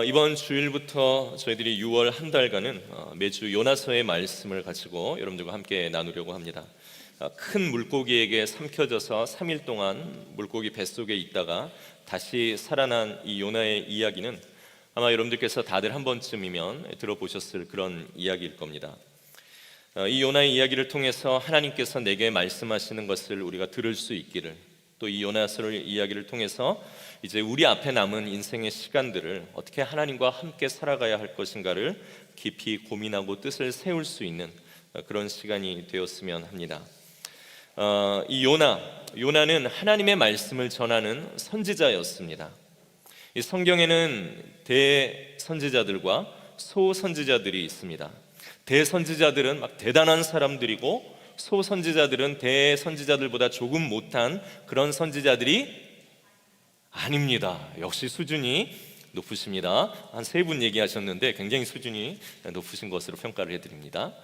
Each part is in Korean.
이번 주일부터 저희들이 6월 한 달간은 매주 요나서의 말씀을 가지고 여러분들과 함께 나누려고 합니다. 큰 물고기에게 삼켜져서 3일 동안 물고기 뱃속에 있다가 다시 살아난 이 요나의 이야기는 아마 여러분들께서 다들 한 번쯤이면 들어보셨을 그런 이야기일 겁니다. 이 요나의 이야기를 통해서 하나님께서 내게 말씀하시는 것을 우리가 들을 수 있기를, 또 이 요나서의 이야기를 통해서 이제 우리 앞에 남은 인생의 시간들을 어떻게 하나님과 함께 살아가야 할 것인가를 깊이 고민하고 뜻을 세울 수 있는 그런 시간이 되었으면 합니다. 이 요나는 하나님의 말씀을 전하는 선지자였습니다. 이 성경에는 대선지자들과 소선지자들이 있습니다. 대선지자들은 막 대단한 사람들이고, 소선지자들은 대선지자들보다 조금 못한 그런 선지자들이 아닙니다. 역시 수준이 높으십니다. 한 3분 얘기하셨는데 굉장히 수준이 높으신 것으로 평가를 해드립니다.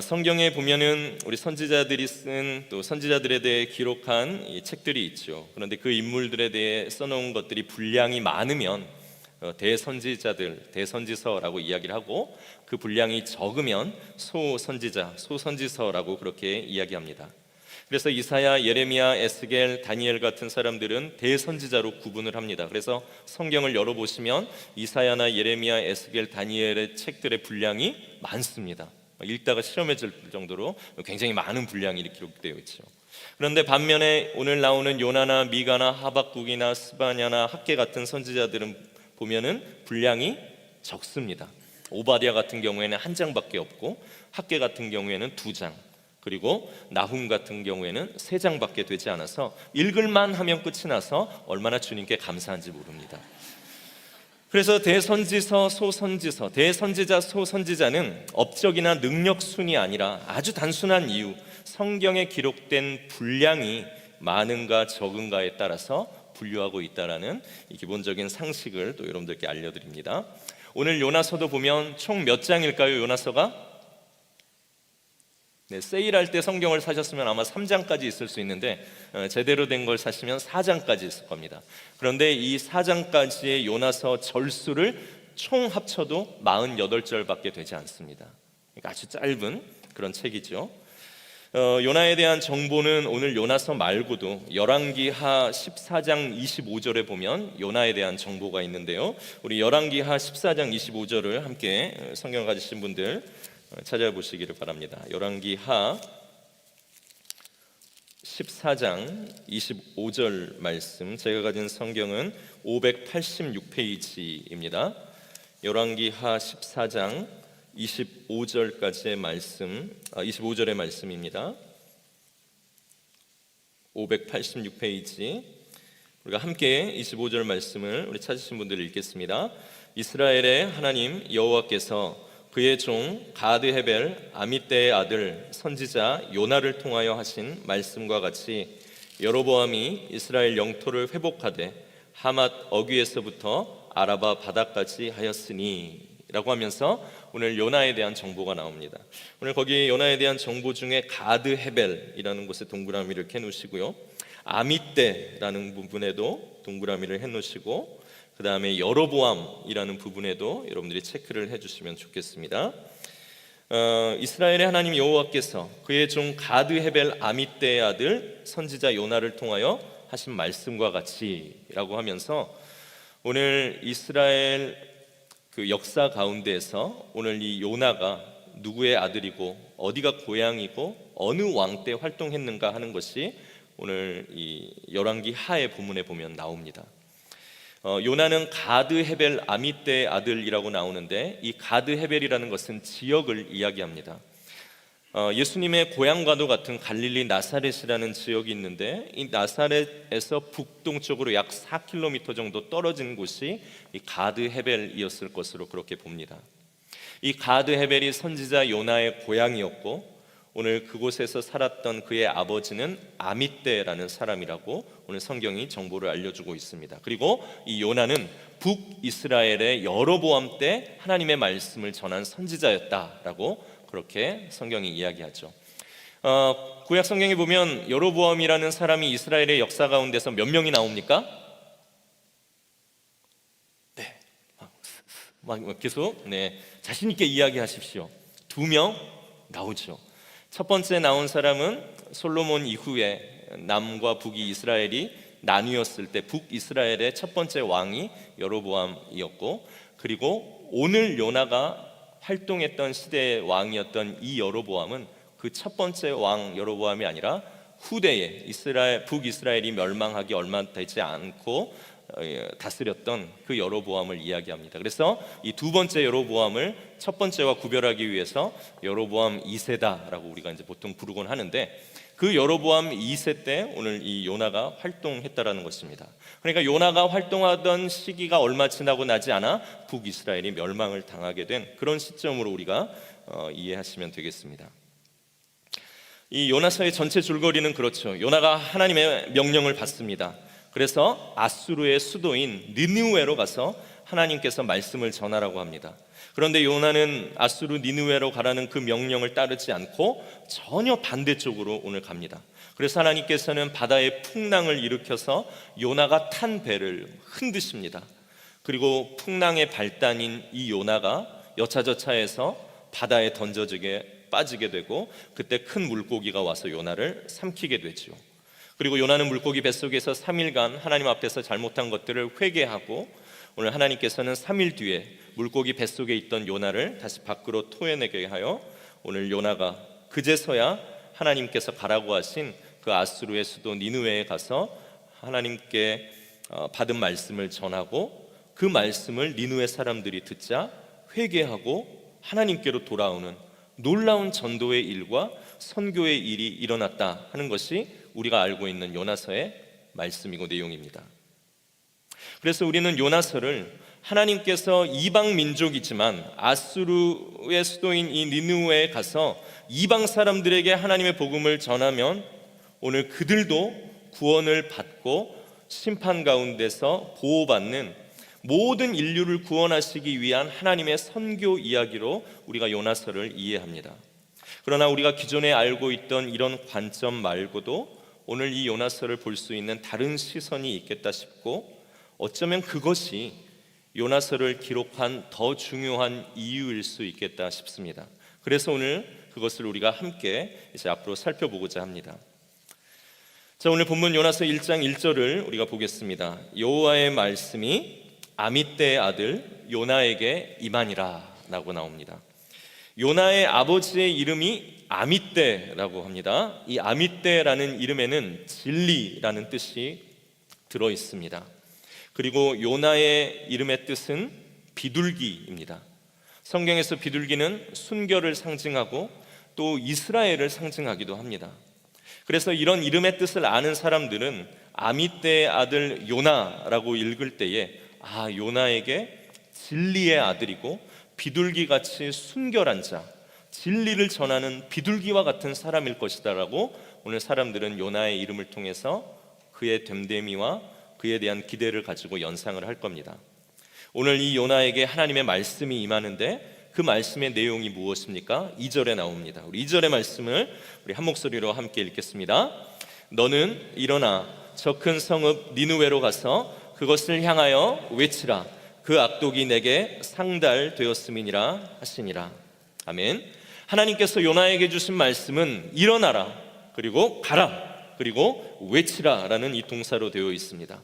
성경에 보면은 우리 선지자들이 쓴, 또 선지자들에 대해 기록한 이 책들이 있죠. 그런데 그 인물들에 대해 써놓은 것들이 분량이 많으면 대선지자들, 대선지서라고 이야기를 하고, 그 분량이 적으면 소선지자, 소선지서라고 그렇게 이야기합니다. 그래서 이사야, 예레미야, 에스겔, 다니엘 같은 사람들은 대선지자로 구분을 합니다. 그래서 성경을 열어보시면 이사야나 예레미야, 에스겔, 다니엘의 책들의 분량이 많습니다. 읽다가 실험해질 정도로 굉장히 많은 분량이 기록되어 있죠. 그런데 반면에 오늘 나오는 요나나 미가나 하박국이나 스바냐나 학개 같은 선지자들은 보면은 분량이 적습니다. 오바댜 같은 경우에는 1장밖에 없고, 학개 같은 경우에는 2장, 그리고 나훔 같은 경우에는 3장밖에 되지 않아서 읽을만 하면 끝이 나서 얼마나 주님께 감사한지 모릅니다. 그래서 대선지서, 소선지서, 대선지자, 소선지자는 업적이나 능력 순이 아니라 아주 단순한 이유, 성경에 기록된 분량이 많은가 적은가에 따라서 분류하고 있다라는 이 기본적인 상식을 또 여러분들께 알려드립니다. 오늘 요나서도 보면 총 몇 장일까요? 요나서가? 세일할 때 성경을 사셨으면 아마 3장까지 있을 수 있는데 제대로 된 걸 사시면 4장까지 있을 겁니다. 그런데 이 4장까지의 요나서 절수를 총 합쳐도 48절밖에 되지 않습니다. 그러니까 아주 짧은 그런 책이죠. 요나에 대한 정보는 오늘 요나서 말고도 열왕기하 14장 25절에 보면 요나에 대한 정보가 있는데요, 우리 열왕기하 14장 25절을 함께 성경을 가지신 분들 찾아보시기를 바랍니다. 열왕기하 14장 25절 말씀, 제가 가진 성경은 586페이지입니다. 열왕기하 14장 25절까지의 말씀, 25절의 말씀입니다. 586페이지, 우리가 함께 25절 말씀을 우리 찾으신 분들 읽겠습니다. 이스라엘의 하나님 여호와께서 그의 종 가드헤벨 아미떼의 아들 선지자 요나를 통하여 하신 말씀과 같이 여로보암이 이스라엘 영토를 회복하되 하맛 어귀에서부터 아라바 바다까지 하였으니 라고 하면서 오늘 요나에 대한 정보가 나옵니다. 오늘 거기 요나에 대한 정보 중에 가드헤벨이라는 곳에 동그라미를 해놓으시고요, 아미떼라는 부분에도 동그라미를 해놓으시고, 그 다음에 여로보암이라는 부분에도 여러분들이 체크를 해주시면 좋겠습니다. 이스라엘의 하나님 여호와께서 그의 종 가드헤벨 아미떼의 아들 선지자 요나를 통하여 하신 말씀과 같이 라고 하면서, 오늘 이스라엘 그 역사 가운데에서 오늘 이 요나가 누구의 아들이고 어디가 고향이고 어느 왕 때 활동했는가 하는 것이 오늘 이 열왕기 하의 본문에 보면 나옵니다. 요나는 가드헤벨 아미떼의 아들이라고 나오는데, 이 가드헤벨이라는 것은 지역을 이야기합니다. 예수님의 고향과도 같은 갈릴리 나사렛이라는 지역이 있는데, 이 나사렛에서 북동쪽으로 약 4km 정도 떨어진 곳이 이 가드헤벨이었을 것으로 그렇게 봅니다. 이 가드헤벨이 선지자 요나의 고향이었고, 오늘 그곳에서 살았던 그의 아버지는 아미떼라는 사람이라고 오늘 성경이 정보를 알려주고 있습니다. 그리고 이 요나는 북이스라엘의 여로보암 때 하나님의 말씀을 전한 선지자였다라고 그렇게 성경이 이야기하죠. 구약 성경에 보면 여로보암이라는 사람이 이스라엘의 역사 가운데서 몇 명이 나옵니까? 막 계속 자신 있게 이야기하십시오. 2명 나오죠. 첫 번째 나온 사람은 솔로몬 이후에 남과 북이 이스라엘이 나뉘었을 때 북이스라엘의 첫 번째 왕이 여로보암이었고, 그리고 오늘 요나가 활동했던 시대의 왕이었던 이 여로보암은 그 첫 번째 왕 여로보암이 아니라 후대에 북이스라엘이 멸망하기 얼마 되지 않고 다스렸던 그 여로보암을 이야기합니다. 그래서 이 두 번째 여로보암을 첫 번째와 구별하기 위해서 여로보암 2세다라고 우리가 이제 보통 부르곤 하는데, 그 여로보암 2세 때 오늘 이 요나가 활동했다라는 것입니다. 그러니까 요나가 활동하던 시기가 얼마 지나고 나지 않아 북이스라엘이 멸망을 당하게 된 그런 시점으로 우리가 이해하시면 되겠습니다. 이 요나서의 전체 줄거리는 그렇죠. 요나가 하나님의 명령을 받습니다. 그래서 아수르의 수도인 니느웨로 가서 하나님께서 말씀을 전하라고 합니다. 그런데 요나는 아수르 니느웨로 가라는 그 명령을 따르지 않고 전혀 반대쪽으로 오늘 갑니다. 그래서 하나님께서는 바다에 풍랑을 일으켜서 요나가 탄 배를 흔드십니다. 그리고 풍랑의 발단인 이 요나가 여차저차해서 바다에 던져지게 빠지게 되고, 그때 큰 물고기가 와서 요나를 삼키게 되죠. 그리고 요나는 물고기 뱃속에서 3일간 하나님 앞에서 잘못한 것들을 회개하고, 오늘 하나님께서는 3일 뒤에 물고기 뱃속에 있던 요나를 다시 밖으로 토해내게 하여 오늘 요나가 그제서야 하나님께서 가라고 하신 그 아수르의 수도 니느웨에 가서 하나님께 받은 말씀을 전하고, 그 말씀을 니느웨 사람들이 듣자 회개하고 하나님께로 돌아오는 놀라운 전도의 일과 선교의 일이 일어났다 하는 것이 우리가 알고 있는 요나서의 말씀이고 내용입니다. 그래서 우리는 요나서를 하나님께서 이방 민족이지만 아수르의 수도인 이 니느웨에 가서 이방 사람들에게 하나님의 복음을 전하면 오늘 그들도 구원을 받고 심판 가운데서 보호받는 모든 인류를 구원하시기 위한 하나님의 선교 이야기로 우리가 요나서를 이해합니다. 그러나 우리가 기존에 알고 있던 이런 관점 말고도 오늘 이 요나서를 볼 수 있는 다른 시선이 있겠다 싶고, 어쩌면 그것이 요나서를 기록한 더 중요한 이유일 수 있겠다 싶습니다. 그래서 오늘 그것을 우리가 함께 이제 앞으로 살펴보고자 합니다. 자, 오늘 본문 요나서 1장 1절을 우리가 보겠습니다. 여호와의 말씀이 아미떼의 아들 요나에게 임하니라 라고 나옵니다. 요나의 아버지의 이름이 아미떼라고 합니다. 이 아미떼라는 이름에는 진리라는 뜻이 들어 있습니다. 그리고 요나의 이름의 뜻은 비둘기입니다. 성경에서 비둘기는 순결을 상징하고 또 이스라엘을 상징하기도 합니다. 그래서 이런 이름의 뜻을 아는 사람들은 아미떼의 아들 요나라고 읽을 때에 요나에게 진리의 아들이고 비둘기같이 순결한 자, 진리를 전하는 비둘기와 같은 사람일 것이다 라고 오늘 사람들은 요나의 이름을 통해서 그의 됨됨이와 그에 대한 기대를 가지고 연상을 할 겁니다. 오늘 이 요나에게 하나님의 말씀이 임하는데 그 말씀의 내용이 무엇입니까? 2절에 나옵니다. 우리 2절의 말씀을 우리 한 목소리로 함께 읽겠습니다. 너는 일어나 저 큰 성읍 니느웨로 가서 그것을 향하여 외치라. 그 악독이 내게 상달되었음이니라 하시니라. 아멘. 하나님께서 요나에게 주신 말씀은 일어나라, 그리고 가라, 그리고 외치라 라는 이 동사로 되어 있습니다.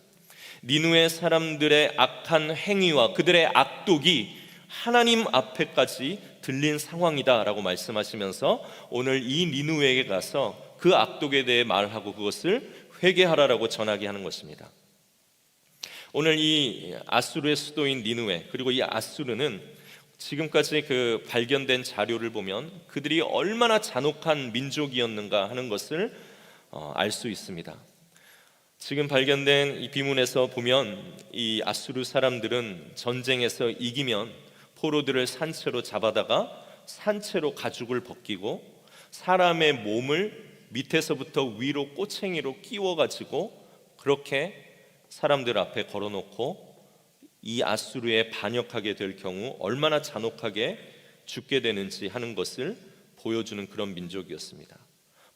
니느웨 사람들의 악한 행위와 그들의 악독이 하나님 앞에까지 들린 상황이다 라고 말씀하시면서 오늘 이 니느웨에 가서 그 악독에 대해 말하고 그것을 회개하라라고 전하게 하는 것입니다. 오늘 이 아수르의 수도인 니느웨, 그리고 이 아수르는 지금까지 그 발견된 자료를 보면 그들이 얼마나 잔혹한 민족이었는가 하는 것을 알 수 있습니다. 지금 발견된 이 비문에서 보면 이 아수르 사람들은 전쟁에서 이기면 포로들을 산채로 잡아다가 산채로 가죽을 벗기고 사람의 몸을 밑에서부터 위로 꼬챙이로 끼워가지고 그렇게 사람들 앞에 걸어놓고 이 아수르에 반역하게 될 경우 얼마나 잔혹하게 죽게 되는지 하는 것을 보여주는 그런 민족이었습니다.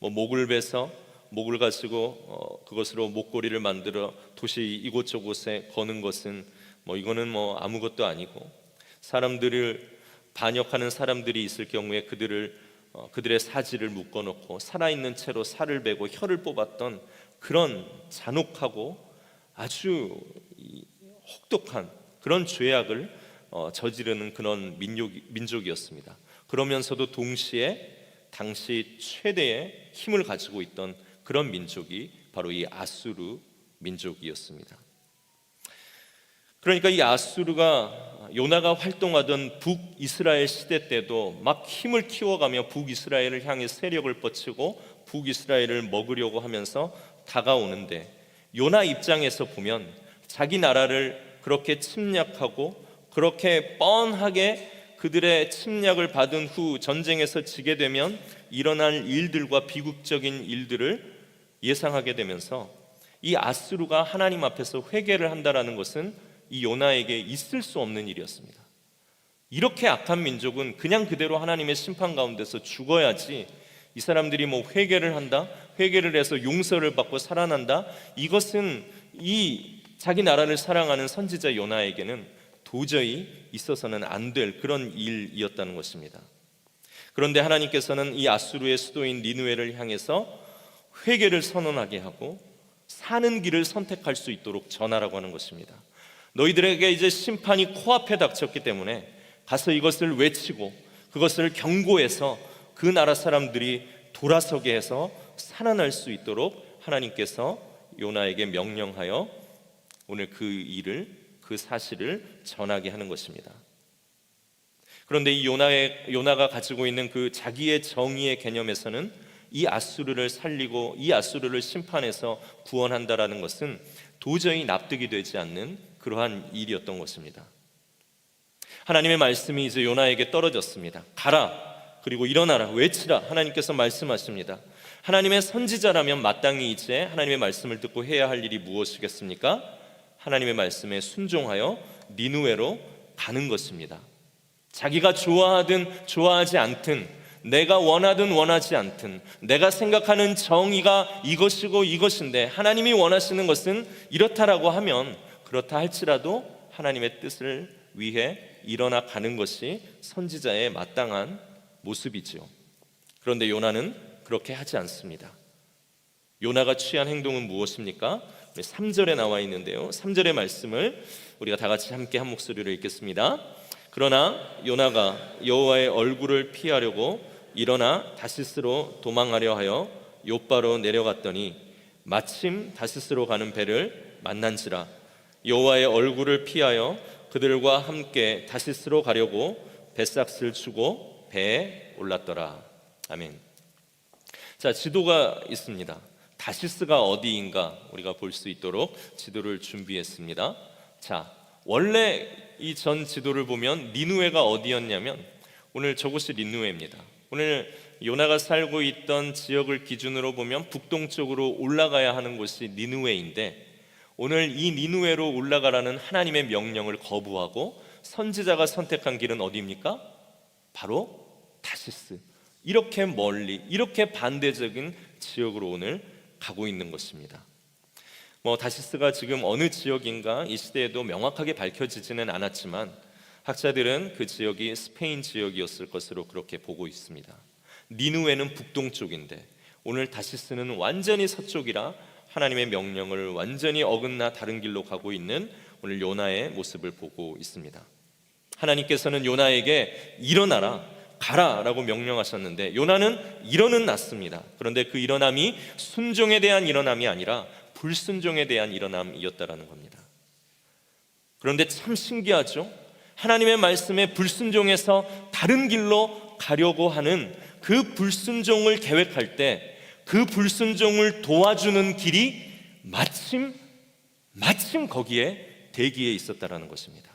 목을 베서 목을 가지고 그것으로 목걸이를 만들어 도시 이곳저곳에 거는 것은 이거는 아무것도 아니고, 사람들을 반역하는 사람들이 있을 경우에 그들의 사지를 묶어놓고 살아있는 채로 살을 베고 혀를 뽑았던 그런 잔혹하고 아주 혹독한 그런 죄악을 저지르는 그런 민족이었습니다. 그러면서도 동시에 당시 최대의 힘을 가지고 있던 그런 민족이 바로 이 아수르 민족이었습니다. 그러니까 이 아수르가 요나가 활동하던 북이스라엘 시대 때도 막 힘을 키워가며 북이스라엘을 향해 세력을 뻗치고 북이스라엘을 먹으려고 하면서 다가오는데, 요나 입장에서 보면 자기 나라를 그렇게 침략하고 그렇게 뻔하게 그들의 침략을 받은 후 전쟁에서 지게 되면 일어날 일들과 비극적인 일들을 예상하게 되면서 이 아수르가 하나님 앞에서 회개를 한다라는 것은 이 요나에게 있을 수 없는 일이었습니다. 이렇게 악한 민족은 그냥 그대로 하나님의 심판 가운데서 죽어야지, 이 사람들이 뭐 회개를 한다, 회개를 해서 용서를 받고 살아난다, 이것은 이 자기 나라를 사랑하는 선지자 요나에게는 도저히 있어서는 안 될 그런 일이었다는 것입니다. 그런데 하나님께서는 이 아수르의 수도인 니느웨를 향해서 회개를 선언하게 하고 사는 길을 선택할 수 있도록 전하라고 하는 것입니다. 너희들에게 이제 심판이 코앞에 닥쳤기 때문에 가서 이것을 외치고 그것을 경고해서 그 나라 사람들이 돌아서게 해서 살아날 수 있도록 하나님께서 요나에게 명령하여 오늘 그 사실을 전하게 하는 것입니다. 그런데 이 요나가 가지고 있는 그 자기의 정의의 개념에서는 이 아수르를 살리고 이 아수르를 심판해서 구원한다라는 것은 도저히 납득이 되지 않는 그러한 일이었던 것입니다. 하나님의 말씀이 이제 요나에게 떨어졌습니다. 가라, 그리고 일어나라, 외치라. 하나님께서 말씀하십니다. 하나님의 선지자라면 마땅히 이제 하나님의 말씀을 듣고 해야 할 일이 무엇이겠습니까? 하나님의 말씀에 순종하여 니느웨로 가는 것입니다. 자기가 좋아하든 좋아하지 않든, 내가 원하든 원하지 않든, 내가 생각하는 정의가 이것이고 이것인데 하나님이 원하시는 것은 이렇다라고 하면 그렇다 할지라도 하나님의 뜻을 위해 일어나 가는 것이 선지자의 마땅한 모습이지요. 그런데 요나는 그렇게 하지 않습니다. 요나가 취한 행동은 무엇입니까? 3절에 나와 있는데요, 3절의 말씀을 우리가 다 같이 함께 한 목소리로 읽겠습니다. 그러나 요나가 여호와의 얼굴을 피하려고 일어나 다시스로 도망하려 하여 욥바로 내려갔더니 마침 다시스로 가는 배를 만난지라. 여호와의 얼굴을 피하여 그들과 함께 다시스로 가려고 뱃삭스를 추고 배에 올랐더라. 아멘. 자, 지도가 있습니다. 다시스가 어디인가 우리가 볼 수 있도록 지도를 준비했습니다. 자, 원래 이 전 지도를 보면 니느웨가 어디였냐면 오늘 저곳이 니느웨입니다. 오늘 요나가 살고 있던 지역을 기준으로 보면 북동쪽으로 올라가야 하는 곳이 니느웨인데, 오늘 이 니느웨로 올라가라는 하나님의 명령을 거부하고 선지자가 선택한 길은 어디입니까? 바로 다시스. 이렇게 멀리, 이렇게 반대적인 지역으로 오늘 가고 있는 것입니다. 다시스가 지금 어느 지역인가 이 시대에도 명확하게 밝혀지지는 않았지만 학자들은 그 지역이 스페인 지역이었을 것으로 그렇게 보고 있습니다. 니느웨는 북동쪽인데 오늘 다시스는 완전히 서쪽이라 하나님의 명령을 완전히 어긋나 다른 길로 가고 있는 오늘 요나의 모습을 보고 있습니다. 하나님께서는 요나에게 일어나라, 가라 라고 명령하셨는데 요나는 일어는 났습니다. 그런데 그 일어남이 순종에 대한 일어남이 아니라 불순종에 대한 일어남이었다라는 겁니다. 그런데 참 신기하죠? 하나님의 말씀에 불순종해서 다른 길로 가려고 하는 그 불순종을 계획할 때 그 불순종을 도와주는 길이 마침 거기에 대기에 있었다라는 것입니다.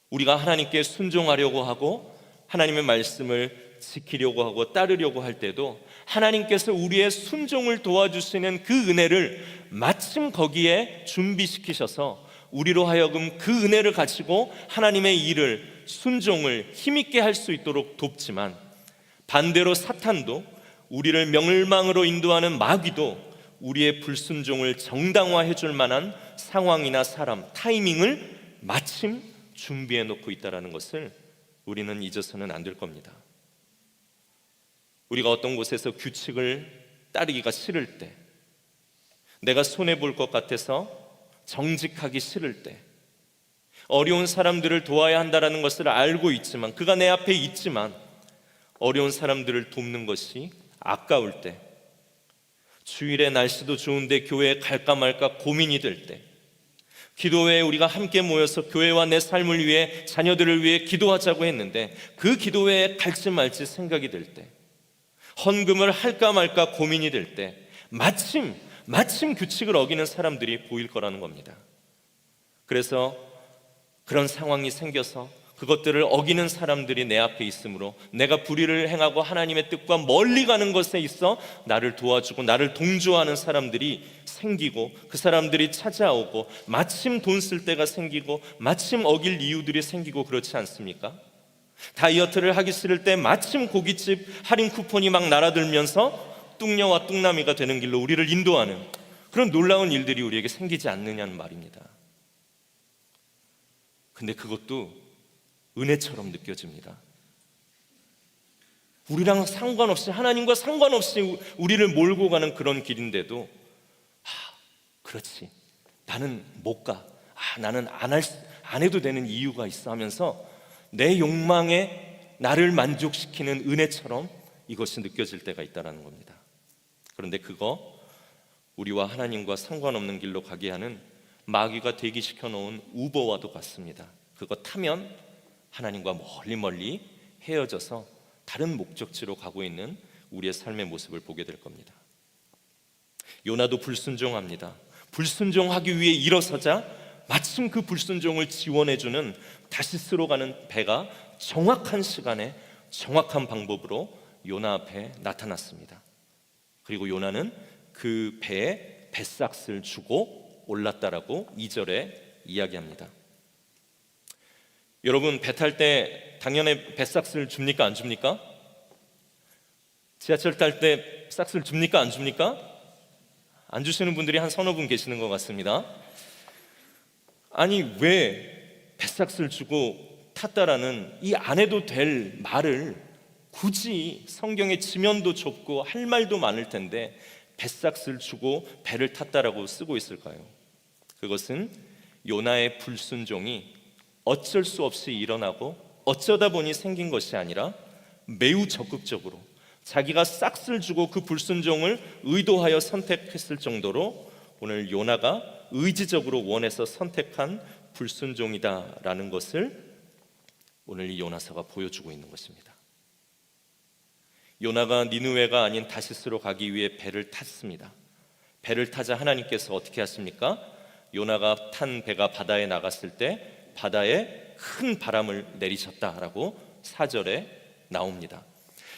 우리가 하나님께 순종하려고 하고 하나님의 말씀을 지키려고 하고 따르려고 할 때도 하나님께서 우리의 순종을 도와주시는 그 은혜를 마침 거기에 준비시키셔서 우리로 하여금 그 은혜를 가지고 하나님의 일을, 순종을 힘있게 할 수 있도록 돕지만, 반대로 사탄도 우리를 멸망으로 인도하는 마귀도 우리의 불순종을 정당화해 줄 만한 상황이나 사람, 타이밍을 마침 준비해 놓고 있다는 것을 우리는 잊어서는 안 될 겁니다. 우리가 어떤 곳에서 규칙을 따르기가 싫을 때, 내가 손해볼 것 같아서 정직하기 싫을 때, 어려운 사람들을 도와야 한다는 것을 알고 있지만, 그가 내 앞에 있지만 어려운 사람들을 돕는 것이 아까울 때, 주일에 날씨도 좋은데 교회에 갈까 말까 고민이 될 때, 기도회에 우리가 함께 모여서 교회와 내 삶을 위해, 자녀들을 위해 기도하자고 했는데 그 기도회에 갈지 말지 생각이 들 때, 헌금을 할까 말까 고민이 될 때, 마침 규칙을 어기는 사람들이 보일 거라는 겁니다. 그래서 그런 상황이 생겨서 그것들을 어기는 사람들이 내 앞에 있으므로 내가 불의를 행하고 하나님의 뜻과 멀리 가는 것에 있어 나를 도와주고 나를 동조하는 사람들이 생기고, 그 사람들이 찾아오고, 마침 돈 쓸 때가 생기고, 마침 어길 이유들이 생기고, 그렇지 않습니까? 다이어트를 하기 싫을 때 마침 고깃집 할인 쿠폰이 막 날아들면서 뚱녀와 뚱남이가 되는 길로 우리를 인도하는 그런 놀라운 일들이 우리에게 생기지 않느냐는 말입니다. 근데 그것도 은혜처럼 느껴집니다. 우리랑 상관없이, 하나님과 상관없이 우리를 몰고 가는 그런 길인데도 그렇지, 나는 못 가, 나는 안 해도 되는 이유가 있어 하면서 내 욕망에 나를 만족시키는 은혜처럼 이것이 느껴질 때가 있다는 겁니다. 그런데 그거 우리와 하나님과 상관없는 길로 가게 하는 마귀가 대기시켜 놓은 우버와도 같습니다. 그거 타면 하나님과 멀리 헤어져서 다른 목적지로 가고 있는 우리의 삶의 모습을 보게 될 겁니다. 요나도 불순종합니다. 불순종하기 위해 일어서자 마침 그 불순종을 지원해주는 다시스로 가는 배가 정확한 시간에 정확한 방법으로 요나 앞에 나타났습니다. 그리고 요나는 그 배에 뱃삭스를 주고 올랐다라고 2절에 이야기합니다. 여러분, 배 탈 때 당연히 뱃삭스를 줍니까? 안 줍니까? 지하철 탈 때 삭스를 줍니까? 안 줍니까? 안 주시는 분들이 한 서너 분 계시는 것 같습니다. 아니, 왜 뱃삭스를 주고 탔다라는 이 안 해도 될 말을 굳이, 성경의 지면도 좁고 할 말도 많을 텐데 뱃삭스를 주고 배를 탔다라고 쓰고 있을까요? 그것은 요나의 불순종이 어쩔 수 없이 일어나고 어쩌다 보니 생긴 것이 아니라 매우 적극적으로 자기가 싹스를 주고 그 불순종을 의도하여 선택했을 정도로 오늘 요나가 의지적으로 원해서 선택한 불순종이다라는 것을 오늘 이 요나서가 보여주고 있는 것입니다. 요나가 니느웨가 아닌 다시스로 가기 위해 배를 탔습니다. 배를 타자 하나님께서 어떻게 하십니까? 요나가 탄 배가 바다에 나갔을 때 바다에 큰 바람을 내리셨다라고 4절에 나옵니다.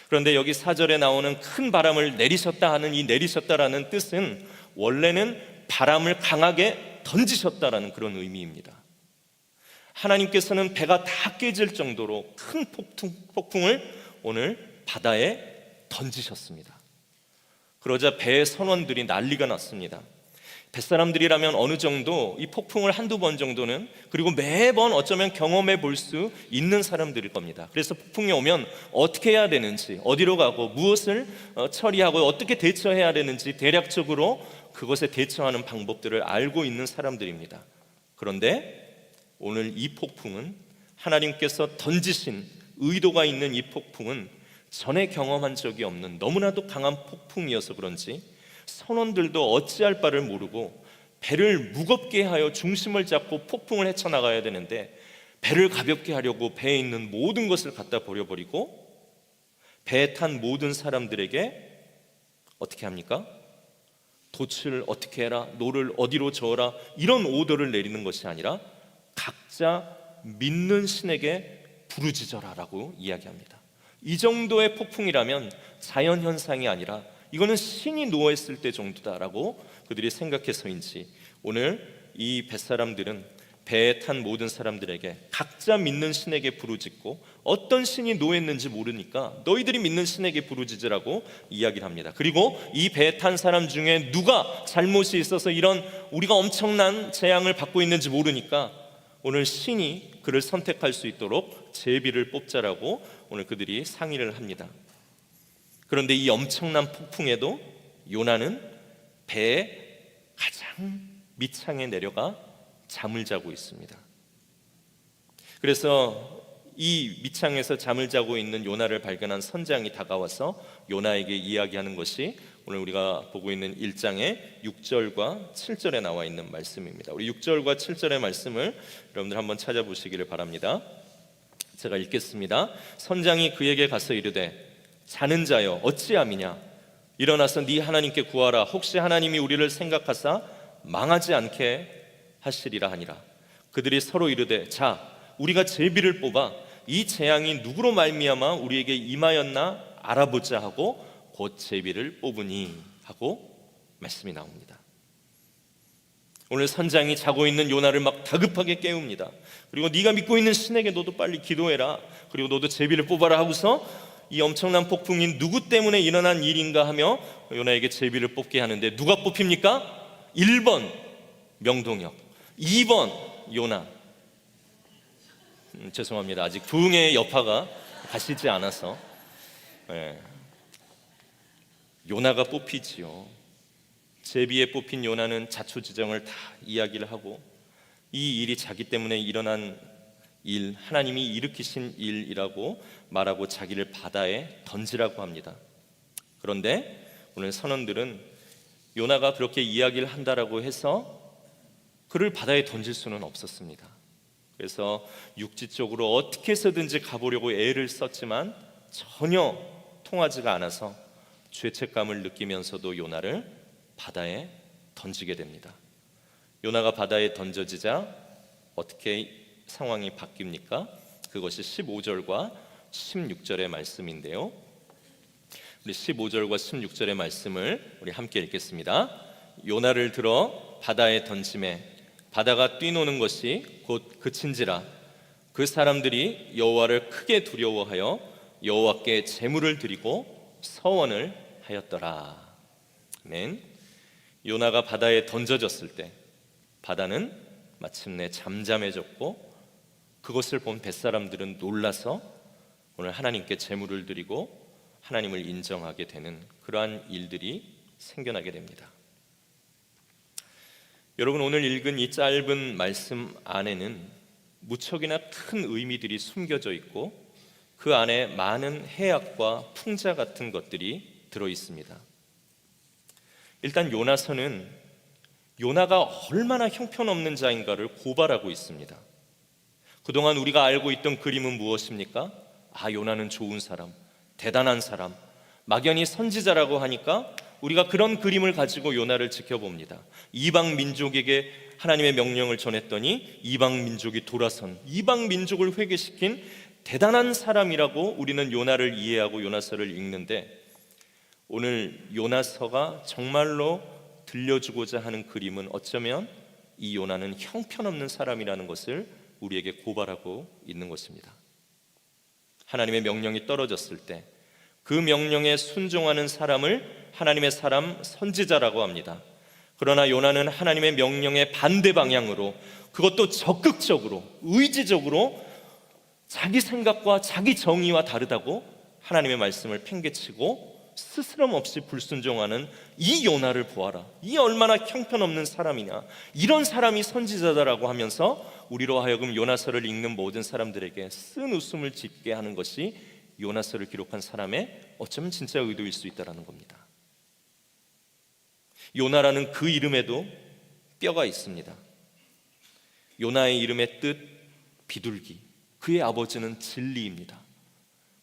그런데 여기 4절에 나오는 큰 바람을 내리셨다 하는 이 내리셨다라는 뜻은 원래는 바람을 강하게 던지셨다라는 그런 의미입니다. 하나님께서는 배가 다 깨질 정도로 큰 폭풍을 오늘 바다에 던지셨습니다. 그러자 배의 선원들이 난리가 났습니다. 뱃사람들이라면 어느 정도 이 폭풍을 한두 번 정도는, 그리고 매번 어쩌면 경험해 볼 수 있는 사람들일 겁니다. 그래서 폭풍이 오면 어떻게 해야 되는지, 어디로 가고 무엇을 처리하고 어떻게 대처해야 되는지 대략적으로 그것에 대처하는 방법들을 알고 있는 사람들입니다. 그런데 오늘 이 폭풍은, 하나님께서 던지신 의도가 있는 이 폭풍은 전에 경험한 적이 없는 너무나도 강한 폭풍이어서 그런지 선원들도 어찌할 바를 모르고 배를 무겁게 하여 중심을 잡고 폭풍을 헤쳐나가야 되는데 배를 가볍게 하려고 배에 있는 모든 것을 갖다 버려버리고 배에 탄 모든 사람들에게 어떻게 합니까? 돛을 어떻게 해라, 노를 어디로 저어라, 이런 오더를 내리는 것이 아니라 각자 믿는 신에게 부르짖어라라고 이야기합니다. 이 정도의 폭풍이라면 자연현상이 아니라 이거는 신이 누워있을 때 정도다라고 그들이 생각해서인지 오늘 이 뱃사람들은 배에 탄 모든 사람들에게 각자 믿는 신에게 부르짖고, 어떤 신이 누워있는지 모르니까 너희들이 믿는 신에게 부르짖으라고 이야기를 합니다. 그리고 이 배에 탄 사람 중에 누가 잘못이 있어서 이런 우리가 엄청난 재앙을 받고 있는지 모르니까 오늘 신이 그를 선택할 수 있도록 제비를 뽑자라고 오늘 그들이 상의를 합니다. 그런데 이 엄청난 폭풍에도 요나는 배의 가장 밑창에 내려가 잠을 자고 있습니다. 그래서 이 밑창에서 잠을 자고 있는 요나를 발견한 선장이 다가와서 요나에게 이야기하는 것이 오늘 우리가 보고 있는 1장의 6절과 7절에 나와 있는 말씀입니다. 우리 6절과 7절의 말씀을 여러분들 한번 찾아보시기를 바랍니다. 제가 읽겠습니다. 선장이 그에게 가서 이르되 자는 자여 어찌함이냐 일어나서 네 하나님께 구하라. 혹시 하나님이 우리를 생각하사 망하지 않게 하시리라 하니라. 그들이 서로 이르되 자 우리가 제비를 뽑아 이 재앙이 누구로 말미암아 우리에게 임하였나 알아보자 하고 곧 제비를 뽑으니 하고 말씀이 나옵니다. 오늘 선장이 자고 있는 요나를 막 다급하게 깨웁니다. 그리고 네가 믿고 있는 신에게 너도 빨리 기도해라. 그리고 너도 제비를 뽑아라 하고서 이 엄청난 폭풍이 누구 때문에 일어난 일인가 하며 요나에게 제비를 뽑게 하는데 누가 뽑힙니까? 1번 명동역, 2번 요나. 죄송합니다. 아직 부흥의 여파가 가시지 않아서 요나가 뽑히지요. 제비에 뽑힌 요나는 자초지정을 다 이야기를 하고 이 일이 자기 때문에 일어난 일, 하나님이 일으키신 일이라고 말하고 자기를 바다에 던지라고 합니다. 그런데 오늘 선원들은 요나가 그렇게 이야기를 한다라고 해서 그를 바다에 던질 수는 없었습니다. 그래서 육지 쪽으로 어떻게 해서든지 가보려고 애를 썼지만 전혀 통하지가 않아서 죄책감을 느끼면서도 요나를 바다에 던지게 됩니다. 요나가 바다에 던져지자 어떻게 상황이 바뀝니까? 그것이 15절과 16절의 말씀인데요. 우리 15절과 16절의 말씀을 우리 함께 읽겠습니다. 요나를 들어 바다에 던짐에 바다가 뛰노는 것이 곧 그친지라 그 사람들이 여호와를 크게 두려워하여 여호와께 제물을 드리고 서원을 하였더라. 아멘. 요나가 바다에 던져졌을 때 바다는 마침내 잠잠해졌고 그것을 본 뱃사람들은 놀라서 오늘 하나님께 제물을 드리고 하나님을 인정하게 되는 그러한 일들이 생겨나게 됩니다. 여러분, 오늘 읽은 이 짧은 말씀 안에는 무척이나 큰 의미들이 숨겨져 있고 그 안에 많은 해악과 풍자 같은 것들이 들어 있습니다. 일단 요나서는 요나가 얼마나 형편없는 자인가를 고발하고 있습니다. 그동안 우리가 알고 있던 그림은 무엇입니까? 요나는 좋은 사람, 대단한 사람, 막연히 선지자라고 하니까 우리가 그런 그림을 가지고 요나를 지켜봅니다. 이방 민족에게 하나님의 명령을 전했더니 이방 민족이 돌아선, 이방 민족을 회개시킨 대단한 사람이라고 우리는 요나를 이해하고 요나서를 읽는데, 오늘 요나서가 정말로 들려주고자 하는 그림은 어쩌면 이 요나는 형편없는 사람이라는 것을 우리에게 고발하고 있는 것입니다. 하나님의 명령이 떨어졌을 때 그 명령에 순종하는 사람을 하나님의 사람, 선지자라고 합니다. 그러나 요나는 하나님의 명령의 반대 방향으로, 그것도 적극적으로, 의지적으로 자기 생각과 자기 정의와 다르다고 하나님의 말씀을 팽개치고 스스럼 없이 불순종하는 이 요나를 보아라, 이 얼마나 형편없는 사람이냐, 이런 사람이 선지자다라고 하면서 우리로 하여금 요나서를 읽는 모든 사람들에게 쓴 웃음을 짓게 하는 것이 요나서를 기록한 사람의 어쩌면 진짜 의도일 수 있다는 겁니다. 요나라는 그 이름에도 뼈가 있습니다. 요나의 이름의 뜻 비둘기, 그의 아버지는 진리입니다.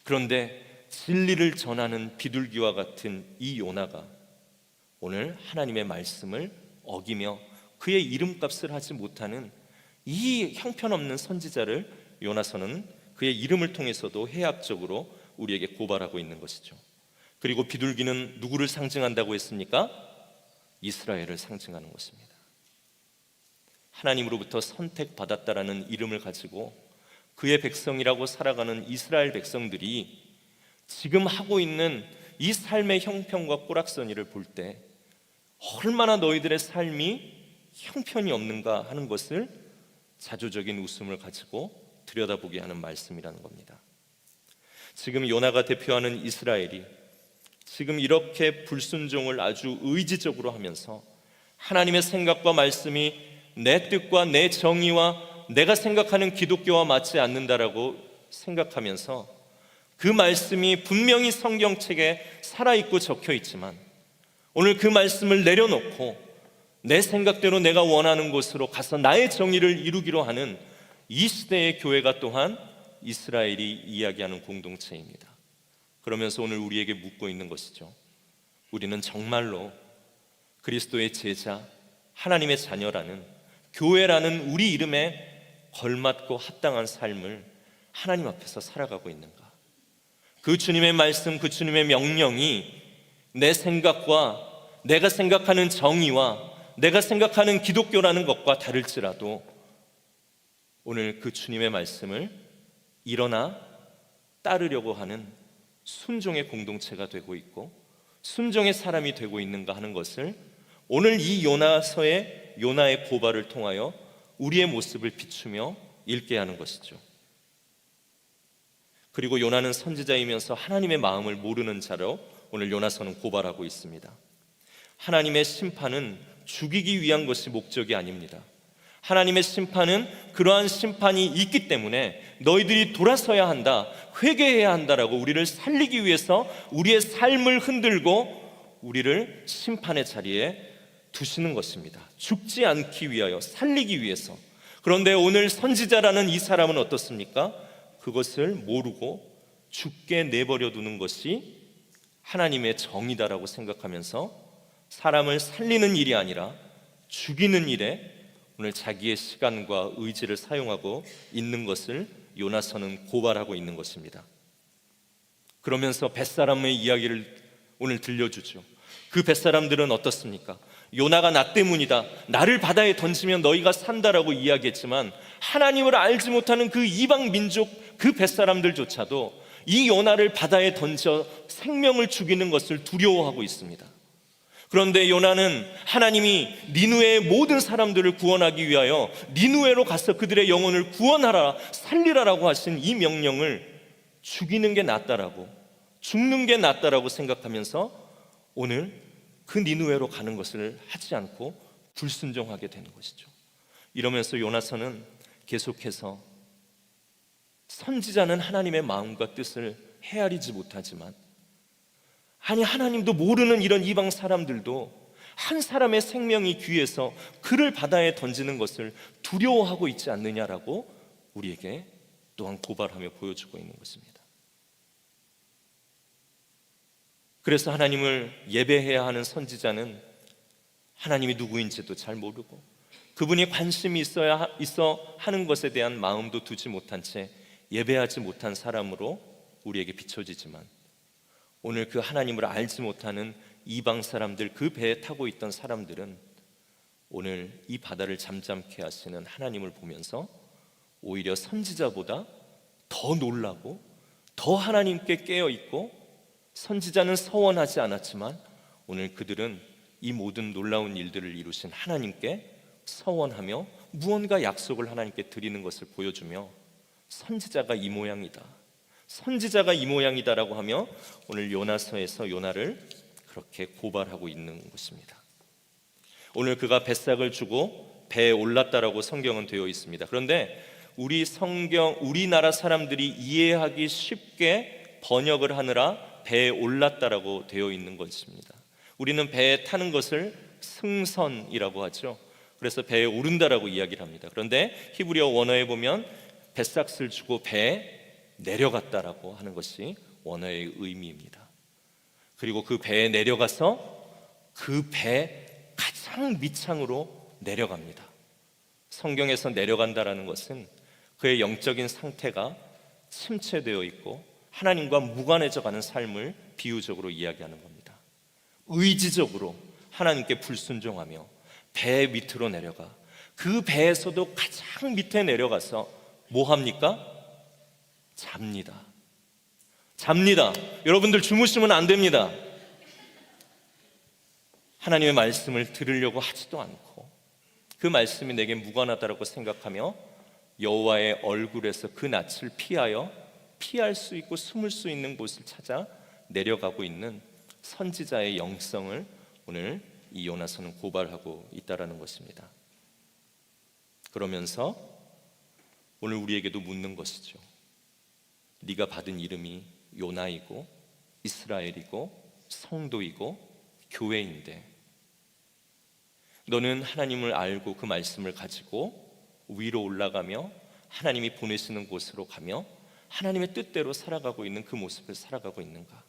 그런데 진리를 전하는 비둘기와 같은 이 요나가 오늘 하나님의 말씀을 어기며 그의 이름값을 하지 못하는 이 형편없는 선지자를 요나서는 그의 이름을 통해서도 해악적으로 우리에게 고발하고 있는 것이죠. 그리고 비둘기는 누구를 상징한다고 했습니까? 이스라엘을 상징하는 것입니다. 하나님으로부터 선택받았다라는 이름을 가지고 그의 백성이라고 살아가는 이스라엘 백성들이 지금 하고 있는 이 삶의 형편과 꼬락서니를 볼 때 얼마나 너희들의 삶이 형편이 없는가 하는 것을 자조적인 웃음을 가지고 들여다보게 하는 말씀이라는 겁니다. 지금 요나가 대표하는 이스라엘이 지금 이렇게 불순종을 아주 의지적으로 하면서 하나님의 생각과 말씀이 내 뜻과 내 정의와 내가 생각하는 기독교와 맞지 않는다라고 생각하면서 그 말씀이 분명히 성경책에 살아있고 적혀있지만 오늘 그 말씀을 내려놓고 내 생각대로 내가 원하는 곳으로 가서 나의 정의를 이루기로 하는 이 시대의 교회가 또한 이스라엘이 이야기하는 공동체입니다. 그러면서 오늘 우리에게 묻고 있는 것이죠. 우리는 정말로 그리스도의 제자, 하나님의 자녀라는 교회라는 우리 이름에 걸맞고 합당한 삶을 하나님 앞에서 살아가고 있는가? 그 주님의 말씀, 그 주님의 명령이 내 생각과 내가 생각하는 정의와 내가 생각하는 기독교라는 것과 다를지라도 오늘 그 주님의 말씀을 일어나 따르려고 하는 순종의 공동체가 되고 있고 순종의 사람이 되고 있는가 하는 것을 오늘 이 요나서의 요나의 고발을 통하여 우리의 모습을 비추며 읽게 하는 것이죠. 그리고 요나는 선지자이면서 하나님의 마음을 모르는 자로 오늘 요나서는 고발하고 있습니다. 하나님의 심판은 죽이기 위한 것이 목적이 아닙니다. 하나님의 심판은 그러한 심판이 있기 때문에 너희들이 돌아서야 한다, 회개해야 한다라고 우리를 살리기 위해서 우리의 삶을 흔들고 우리를 심판의 자리에 두시는 것입니다. 죽지 않기 위하여, 살리기 위해서. 그런데 오늘 선지자라는 이 사람은 어떻습니까? 그것을 모르고 죽게 내버려 두는 것이 하나님의 정의다라고 생각하면서 사람을 살리는 일이 아니라 죽이는 일에 오늘 자기의 시간과 의지를 사용하고 있는 것을 요나서는 고발하고 있는 것입니다. 그러면서 벳사람의 이야기를 오늘 들려주죠. 그 벳사람들은 어떻습니까? 요나가 나 때문이다, 나를 바다에 던지면 너희가 산다라고 이야기했지만 하나님을 알지 못하는 그 이방 민족 그 벳사람들조차도 이 요나를 바다에 던져 생명을 죽이는 것을 두려워하고 있습니다. 그런데 요나는 하나님이 니느웨의 모든 사람들을 구원하기 위하여 니느웨로 가서 그들의 영혼을 구원하라, 살리라라고 하신 이 명령을 죽이는 게 낫다라고, 죽는 게 낫다라고 생각하면서 오늘 그 니느웨로 가는 것을 하지 않고 불순종하게 되는 것이죠. 이러면서 요나서는 계속해서 선지자는 하나님의 마음과 뜻을 헤아리지 못하지만 아니 하나님도 모르는 이런 이방 사람들도 한 사람의 생명이 귀해서 그를 바다에 던지는 것을 두려워하고 있지 않느냐라고 우리에게 또한 고발하며 보여주고 있는 것입니다. 그래서 하나님을 예배해야 하는 선지자는 하나님이 누구인지도 잘 모르고 그분이 관심이 있어 하는 것에 대한 마음도 두지 못한 채 예배하지 못한 사람으로 우리에게 비춰지지만 오늘 그 하나님을 알지 못하는 이방 사람들, 그 배에 타고 있던 사람들은 오늘 이 바다를 잠잠케 하시는 하나님을 보면서 오히려 선지자보다 더 놀라고 더 하나님께 깨어있고, 선지자는 서원하지 않았지만 오늘 그들은 이 모든 놀라운 일들을 이루신 하나님께 서원하며 무언가 약속을 하나님께 드리는 것을 보여주며 선지자가 이 모양이다, 선지자가 이 모양이다라고 하며 오늘 요나서에서 요나를 그렇게 고발하고 있는 것입니다. 오늘 그가 뱃삭을 주고 배에 올랐다라고 성경은 되어 있습니다. 그런데 우리나라 사람들이 이해하기 쉽게 번역을 하느라 배에 올랐다라고 되어 있는 것입니다. 우리는 배에 타는 것을 승선이라고 하죠. 그래서 배에 오른다라고 이야기를 합니다. 그런데 히브리어 원어에 보면 뱃삭을 주고 배에 내려갔다라고 하는 것이 원어의 의미입니다. 그리고 그 배에 내려가서 그 배 가장 밑창으로 내려갑니다. 성경에서 내려간다라는 것은 그의 영적인 상태가 침체되어 있고 하나님과 무관해져 가는 삶을 비유적으로 이야기하는 겁니다. 의지적으로 하나님께 불순종하며 배 밑으로 내려가 그 배에서도 가장 밑에 내려가서 뭐 합니까? 잡니다. 여러분들 주무시면 안 됩니다. 하나님의 말씀을 들으려고 하지도 않고 그 말씀이 내게 무관하다고 생각하며 여호와의 얼굴에서 그 낯을 피하여 피할 수 있고 숨을 수 있는 곳을 찾아 내려가고 있는 선지자의 영성을 오늘 이 요나서는 고발하고 있다라는 것입니다. 그러면서 오늘 우리에게도 묻는 것이죠. 네가 받은 이름이 요나이고 이스라엘이고 성도이고 교회인데 너는 하나님을 알고 그 말씀을 가지고 위로 올라가며 하나님이 보내시는 곳으로 가며 하나님의 뜻대로 살아가고 있는 그 모습을 살아가고 있는가?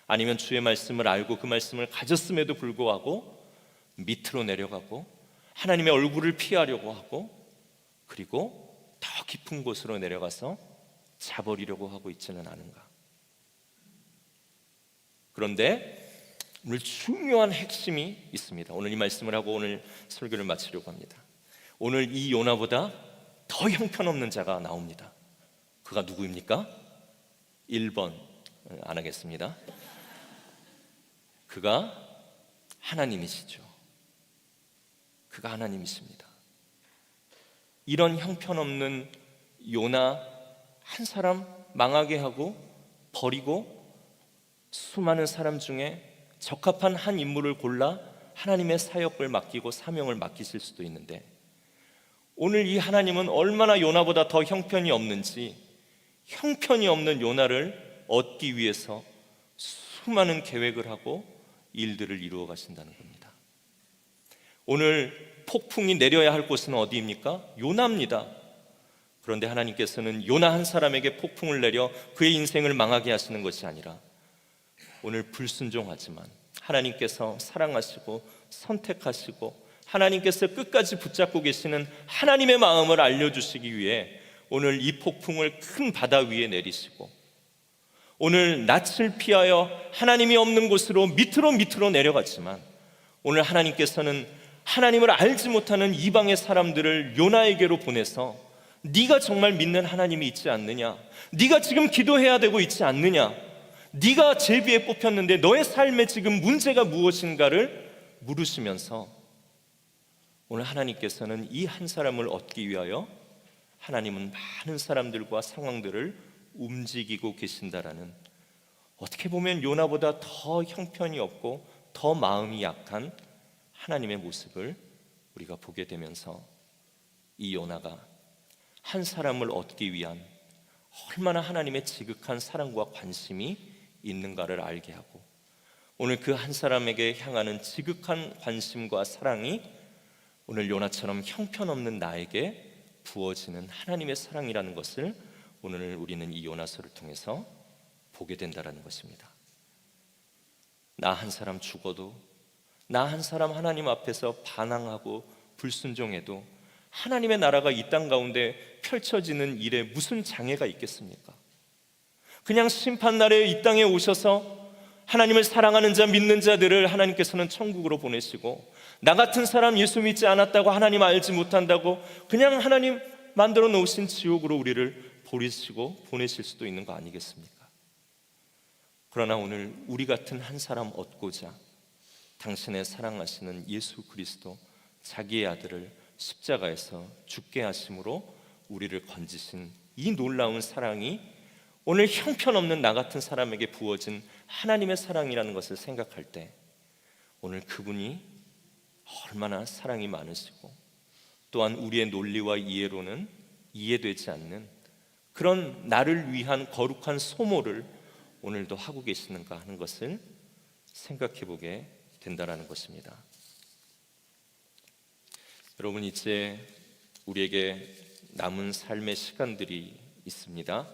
아니면 주의 말씀을 알고 그 말씀을 가졌음에도 불구하고 밑으로 내려가고 하나님의 얼굴을 피하려고 하고 그리고 더 깊은 곳으로 내려가서 자버리려고 하고 있지는 않은가? 그런데 오늘 중요한 핵심이 있습니다. 오늘 이 말씀을 하고 오늘 설교를 마치려고 합니다. 오늘 이 요나보다 더 형편없는 자가 나옵니다. 그가 누구입니까? 1번 안 하겠습니다. 그가 하나님이시죠. 그가 하나님이십니다. 이런 형편없는 요나 한 사람 망하게 하고 버리고 수많은 사람 중에 적합한 한 인물을 골라 하나님의 사역을 맡기고 사명을 맡기실 수도 있는데 오늘 이 하나님은 얼마나 요나보다 더 형편이 없는지 형편이 없는 요나를 얻기 위해서 수많은 계획을 하고 일들을 이루어 가신다는 겁니다. 오늘 폭풍이 내려야 할 곳은 어디입니까? 요나입니다. 그런데 하나님께서는 요나 한 사람에게 폭풍을 내려 그의 인생을 망하게 하시는 것이 아니라 오늘 불순종하지만 하나님께서 사랑하시고 선택하시고 하나님께서 끝까지 붙잡고 계시는 하나님의 마음을 알려주시기 위해 오늘 이 폭풍을 큰 바다 위에 내리시고 오늘 낯을 피하여 하나님이 없는 곳으로 밑으로 내려갔지만 오늘 하나님께서는 하나님을 알지 못하는 이방의 사람들을 요나에게로 보내서 네가 정말 믿는 하나님이 있지 않느냐? 네가 지금 기도해야 되고 있지 않느냐? 네가 제비에 뽑혔는데 너의 삶에 지금 문제가 무엇인가를 물으시면서 오늘 하나님께서는 이 한 사람을 얻기 위하여 하나님은 많은 사람들과 상황들을 움직이고 계신다라는, 어떻게 보면 요나보다 더 형편이 없고 더 마음이 약한 하나님의 모습을 우리가 보게 되면서 이 요나가 한 사람을 얻기 위한 얼마나 하나님의 지극한 사랑과 관심이 있는가를 알게 하고 오늘 그 한 사람에게 향하는 지극한 관심과 사랑이 오늘 요나처럼 형편없는 나에게 부어지는 하나님의 사랑이라는 것을 오늘 우리는 이 요나서를 통해서 보게 된다는 것입니다. 나 한 사람 죽어도, 나 한 사람 하나님 앞에서 반항하고 불순종해도 하나님의 나라가 이 땅 가운데 펼쳐지는 일에 무슨 장애가 있겠습니까? 그냥 심판날에 이 땅에 오셔서 하나님을 사랑하는 자, 믿는 자들을 하나님께서는 천국으로 보내시고 나 같은 사람 예수 믿지 않았다고 하나님 알지 못한다고 그냥 하나님 만들어 놓으신 지옥으로 우리를 버리시고 보내실 수도 있는 거 아니겠습니까? 그러나 오늘 우리 같은 한 사람 얻고자 당신의 사랑하시는 예수 그리스도 자기의 아들을 십자가에서 죽게 하심으로 우리를 건지신 이 놀라운 사랑이 오늘 형편없는 나 같은 사람에게 부어진 하나님의 사랑이라는 것을 생각할 때 오늘 그분이 얼마나 사랑이 많으시고 또한 우리의 논리와 이해로는 이해되지 않는 그런 나를 위한 거룩한 소모를 오늘도 하고 계시는가 하는 것을 생각해 보게 된다는 것입니다. 여러분, 이제 우리에게 남은 삶의 시간들이 있습니다.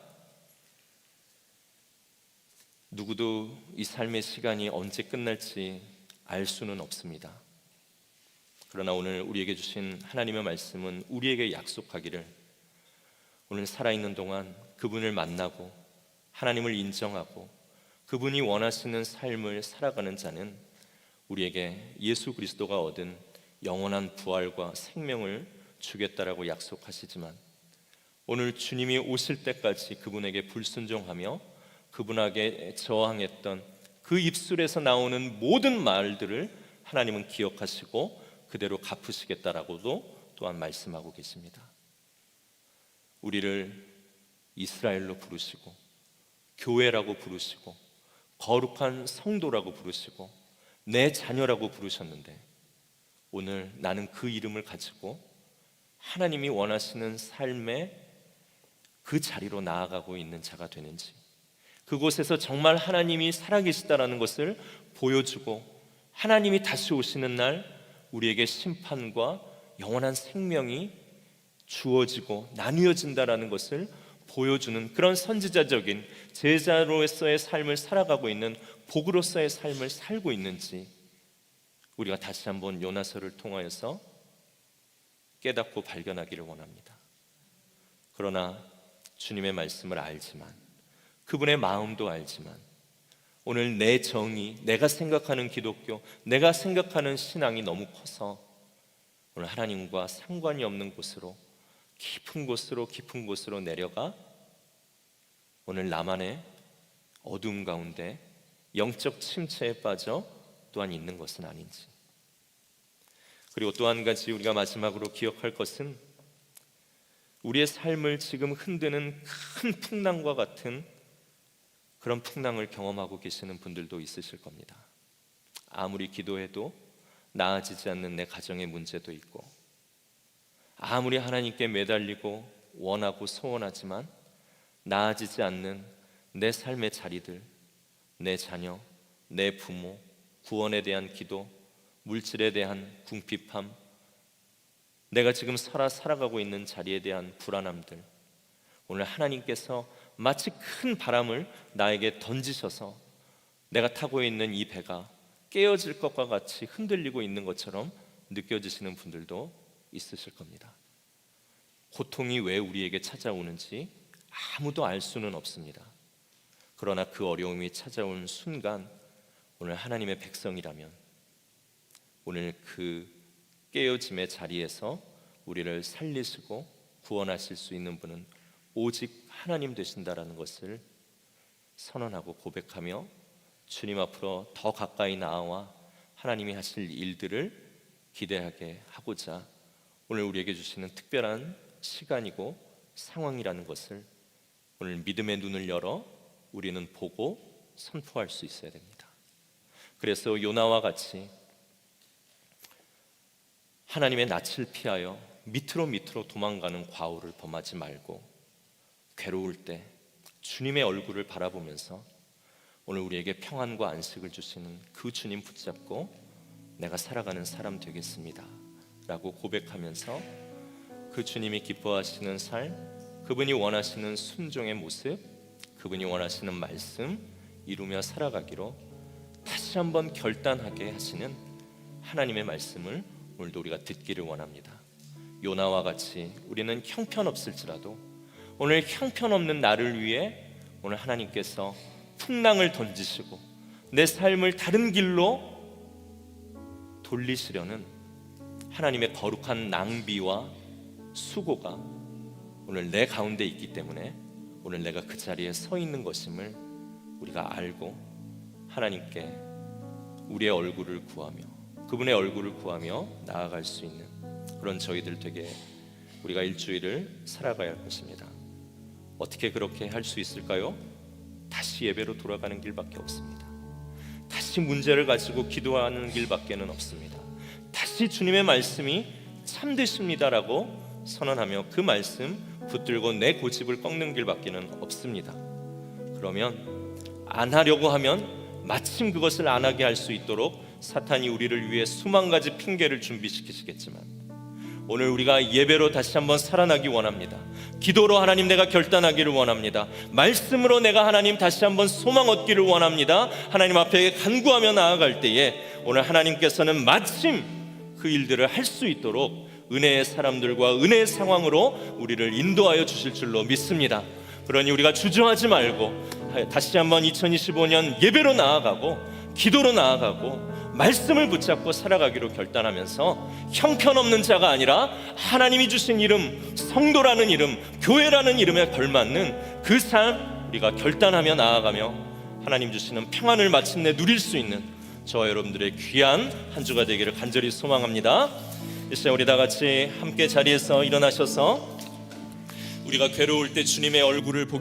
누구도 이 삶의 시간이 언제 끝날지 알 수는 없습니다. 그러나 오늘 우리에게 주신 하나님의 말씀은 우리에게 약속하기를 오늘 살아있는 동안 그분을 만나고 하나님을 인정하고 그분이 원하시는 삶을 살아가는 자는 우리에게 예수 그리스도가 얻은 영원한 부활과 생명을 주겠다라고 약속하시지만 오늘 주님이 오실 때까지 그분에게 불순종하며 그분에게 저항했던 그 입술에서 나오는 모든 말들을 하나님은 기억하시고 그대로 갚으시겠다라고도 또한 말씀하고 계십니다. 우리를 이스라엘로 부르시고 교회라고 부르시고 거룩한 성도라고 부르시고 내 자녀라고 부르셨는데, 오늘 나는 그 이름을 가지고 하나님이 원하시는 삶의 그 자리로 나아가고 있는 자가 되는지, 그곳에서 정말 하나님이 살아계시다라는 것을 보여주고 하나님이 다시 오시는 날 우리에게 심판과 영원한 생명이 주어지고 나뉘어진다라는 것을 보여주는 그런 선지자적인 제자로서의 삶을 살아가고 있는, 복으로서의 삶을 살고 있는지 우리가 다시 한번 요나서를 통하여서 깨닫고 발견하기를 원합니다. 그러나 주님의 말씀을 알지만, 그분의 마음도 알지만, 오늘 내 정의, 내가 생각하는 기독교, 내가 생각하는 신앙이 너무 커서 오늘 하나님과 상관이 없는 곳으로, 깊은 곳으로 내려가 오늘 나만의 어두움 가운데 영적 침체에 빠져 또한 있는 것은 아닌지. 그리고 또 한 가지 우리가 마지막으로 기억할 것은, 우리의 삶을 지금 흔드는 큰 풍랑과 같은 그런 풍랑을 경험하고 계시는 분들도 있으실 겁니다. 아무리 기도해도 나아지지 않는 내 가정의 문제도 있고, 아무리 하나님께 매달리고 원하고 소원하지만 나아지지 않는 내 삶의 자리들, 내 자녀, 내 부모, 구원에 대한 기도, 물질에 대한 궁핍함, 내가 지금 살아가고 있는 자리에 대한 불안함들, 오늘 하나님께서 마치 큰 바람을 나에게 던지셔서 내가 타고 있는 이 배가 깨어질 것과 같이 흔들리고 있는 것처럼 느껴지시는 분들도 있으실 겁니다. 고통이 왜 우리에게 찾아오는지 아무도 알 수는 없습니다. 그러나 그 어려움이 찾아온 순간, 오늘 하나님의 백성이라면 오늘 그 깨어짐의 자리에서 우리를 살리시고 구원하실 수 있는 분은 오직 하나님 되신다라는 것을 선언하고 고백하며 주님 앞으로 더 가까이 나아와 하나님이 하실 일들을 기대하게 하고자 오늘 우리에게 주시는 특별한 시간이고 상황이라는 것을 오늘 믿음의 눈을 열어 우리는 보고 선포할 수 있어야 됩니다. 그래서 요나와 같이 하나님의 낯을 피하여 밑으로 도망가는 과오를 범하지 말고, 괴로울 때 주님의 얼굴을 바라보면서 오늘 우리에게 평안과 안식을 주시는 그 주님 붙잡고 내가 살아가는 사람 되겠습니다 라고 고백하면서 그 주님이 기뻐하시는 삶, 그분이 원하시는 순종의 모습, 그분이 원하시는 말씀 이루며 살아가기로 다시 한번 결단하게 하시는 하나님의 말씀을 오늘도 우리가 듣기를 원합니다. 요나와 같이 우리는 형편없을지라도 오늘 형편없는 나를 위해 오늘 하나님께서 풍랑을 던지시고 내 삶을 다른 길로 돌리시려는 하나님의 거룩한 낭비와 수고가 오늘 내 가운데 있기 때문에 오늘 내가 그 자리에 서 있는 것임을 우리가 알고 하나님께 우리의 얼굴을 구하며 그분의 얼굴을 구하며 나아갈 수 있는 그런 저희들 되게 우리가 일주일을 살아가야 할 것입니다. 어떻게 그렇게 할 수 있을까요? 다시 예배로 돌아가는 길밖에 없습니다. 다시 문제를 가지고 기도하는 길밖에는 없습니다. 다시 주님의 말씀이 참되십니다라고 선언하며 그 말씀 붙들고 내 고집을 꺾는 길밖에는 없습니다. 그러면 안 하려고 하면 마침 그것을 안 하게 할 수 있도록 사탄이 우리를 위해 수만 가지 핑계를 준비시키시겠지만 오늘 우리가 예배로 다시 한번 살아나기 원합니다. 기도로 하나님 내가 결단하기를 원합니다. 말씀으로 내가 하나님 다시 한번 소망 얻기를 원합니다. 하나님 앞에 간구하며 나아갈 때에 오늘 하나님께서는 마침 그 일들을 할 수 있도록 은혜의 사람들과 은혜의 상황으로 우리를 인도하여 주실 줄로 믿습니다. 그러니 우리가 주저하지 말고 다시 한번 2025년 예배로 나아가고 기도로 나아가고 말씀을 붙잡고 살아가기로 결단하면서 형편없는 자가 아니라 하나님이 주신 이름, 성도라는 이름, 교회라는 이름에 걸맞는 그 삶 우리가 결단하며 나아가며 하나님 주시는 평안을 마침내 누릴 수 있는 저와 여러분들의 귀한 한 주가 되기를 간절히 소망합니다. 이 시간 우리 다 같이 함께 자리에서 일어나셔서 우리가 괴로울 때 주님의 얼굴을 보게